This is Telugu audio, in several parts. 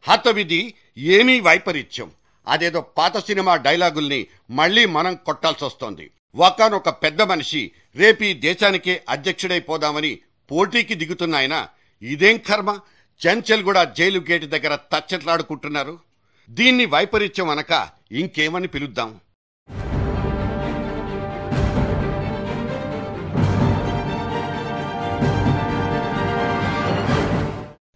హతవిధి ఏమీ వైపరీత్యం. అదేదో పాత సినిమా డైలాగుల్ని మళ్లీ మనం కొట్టాల్సి వస్తోంది. ఒకానొక పెద్ద మనిషి రేపీ దేశానికే అధ్యక్షుడైపోదామని పోటీకి దిగుతున్న ఆయన ఇదేం కర్మ, చెంచల్గూడ జైలు గేటు దగ్గర తచ్చట్లాడుకుంటున్నారు. దీన్ని వైపరీత్యం అనక ఇంకేమని పిలుద్దాం?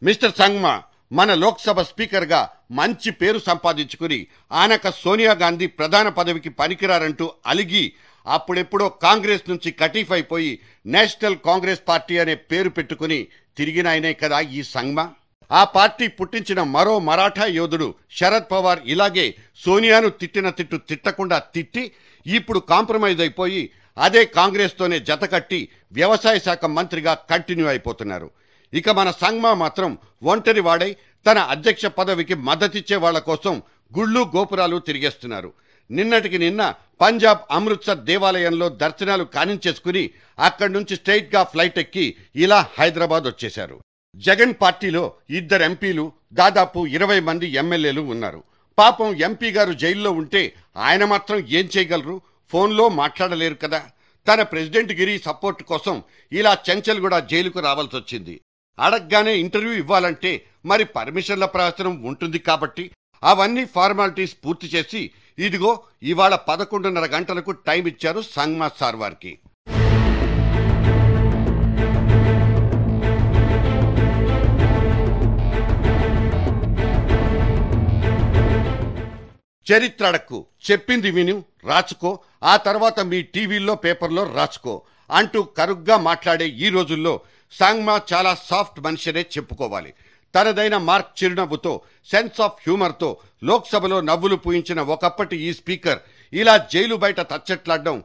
మిస్టర్ సంగ్మా మన లోక్సభ స్పీకర్గా మంచి పేరు సంపాదించుకుని ఆనక సోనియా గాంధీ ప్రధాన పదవికి పనికిరారంటూ అలిగి అప్పుడెప్పుడో కాంగ్రెస్ నుంచి కటీఫ్ అయిపోయి నేషనల్ కాంగ్రెస్ పార్టీ అనే పేరు పెట్టుకుని తిరిగిన ఆయనే కదా ఈ సంగ్మా. ఆ పార్టీ పుట్టించిన మరో మరాఠా యోధుడు శరద్ పవార్ ఇలాగే సోనియాను తిట్టిన తిట్టు తిట్టకుండా తిట్టి ఇప్పుడు కాంప్రమైజ్ అయిపోయి అదే కాంగ్రెస్తోనే జతకట్టి వ్యవసాయ శాఖ మంత్రిగా కంటిన్యూ అయిపోతున్నారు. ఇక మన సంగ్మా మాత్రం ఒంటరి వాడై తన అధ్యక్ష పదవికి మద్దతిచ్చే వాళ్ల కోసం గుళ్ళు గోపురాలు తిరిగేస్తున్నారు. నిన్నటికి నిన్న పంజాబ్ అమృత్సర్ దేవాలయంలో దర్శనాలు కానించేసుకుని అక్కడి నుంచి స్ట్రైట్ గా ఫ్లైట్ ఎక్కి ఇలా హైదరాబాద్ వచ్చేశారు. జగన్ పార్టీలో 2 ఎంపీలు, దాదాపు 20 మంది ఎమ్మెల్యేలు ఉన్నారు. పాపం ఎంపీ గారు జైల్లో ఉంటే ఆయన మాత్రం ఏం చేయగలరు? ఫోన్లో మాట్లాడలేరు కదా. తన ప్రెసిడెంట్ గిరి సపోర్ట్ కోసం ఇలా చెంచల్గూడ జైలుకు రావాల్సి వచ్చింది. అడగ్గానే ఇంటర్వ్యూ ఇవ్వాలంటే మరి పర్మిషన్ల ప్రవచనం ఉంటుంది కాబట్టి అవన్నీ ఫార్మాలిటీస్ పూర్తి చేసి ఇదిగో ఇవాళ 11:30 గంటలకు టైం ఇచ్చారు సంగ్మా సార్ వారికి. చరిత్ర అడక్కు, చెప్పింది విను, రాసుకో, ఆ తర్వాత మీ టీవీల్లో పేపర్లో రాసుకో అంటూ కరుగ్గా మాట్లాడే ఈ రోజుల్లో సంగ్మా చాలా సాఫ్ట్ మనిషినే చెప్పుకోవాలి. తనదైన మార్క్ చిరునవ్వుతో, సెన్స్ ఆఫ్ హ్యూమర్తో లోక్సభలో నవ్వులు పూయించిన ఒకప్పటి ఈ స్పీకర్ ఇలా జైలు బయట తచ్చట్లాడడం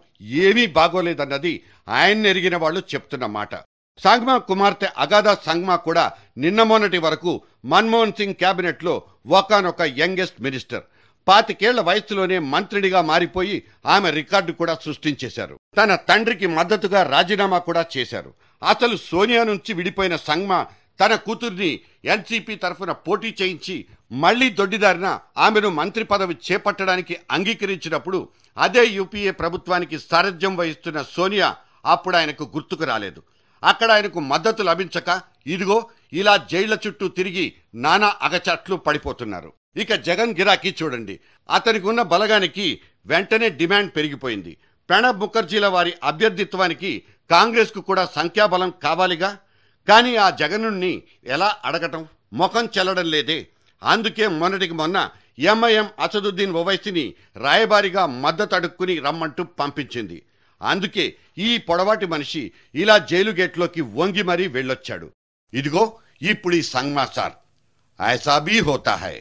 ఏమీ బాగోలేదన్నది ఆయన్నెరిగిన వాళ్ళు చెప్తున్న మాట. సంగ్మా కుమార్తె అగాధా సంగ్మా కూడా నిన్న మొన్నటి వరకు మన్మోహన్ సింగ్ క్యాబినెట్లో ఒకానొక యంగెస్ట్ మినిస్టర్. 25 ఏళ్ల వయసులోనే మంత్రినిగా మారిపోయి ఆమె రికార్డు కూడా సృష్టించేశారు. తన తండ్రికి మద్దతుగా రాజీనామా కూడా చేశారు. అసలు సోనియా నుంచి విడిపోయిన సంగ్మా తన కూతుర్ని ఎన్సీపీ తరఫున పోటీ చేయించి మళ్లీ దొడ్డిదారిన ఆమెను మంత్రి పదవి చేపట్టడానికి అంగీకరించినప్పుడు అదే యూపీఏ ప్రభుత్వానికి సారథ్యం వహిస్తున్న సోనియా అప్పుడు ఆయనకు గుర్తుకు రాలేదు. అక్కడ ఆయనకు మద్దతు లభించక ఇదిగో ఇలా జైళ్ల చుట్టూ తిరిగి నానా అగచాట్లు పడిపోతున్నారు. ఇక జగన్ గిరాకీ చూడండి. అతనికి ఉన్న బలగానికి వెంటనే డిమాండ్ పెరిగిపోయింది. ప్రణబ్ ముఖర్జీల వారి అభ్యర్థిత్వానికి కాంగ్రెస్ కు కూడా సంఖ్యాబలం కావాలిగా. కానీ ఆ జగనుణ్ణి ఎలా అడగటం? ముఖం చెల్లడం లేదే. అందుకే మొన్నటికి మొన్న ఎంఐఎం అసదుద్దీన్ ఓవైసీని రాయబారిగా మద్దతు అడుక్కుని రమ్మంటూ పంపించింది. అందుకే ఈ పొడవాటి మనిషి ఇలా జైలు గేట్లోకి వంగి మరీ వెళ్ళొచ్చాడు. ఇదిగో ఇప్పుడు ఈ సంగ్మా సార్ ఐసా భీ హోతా హై.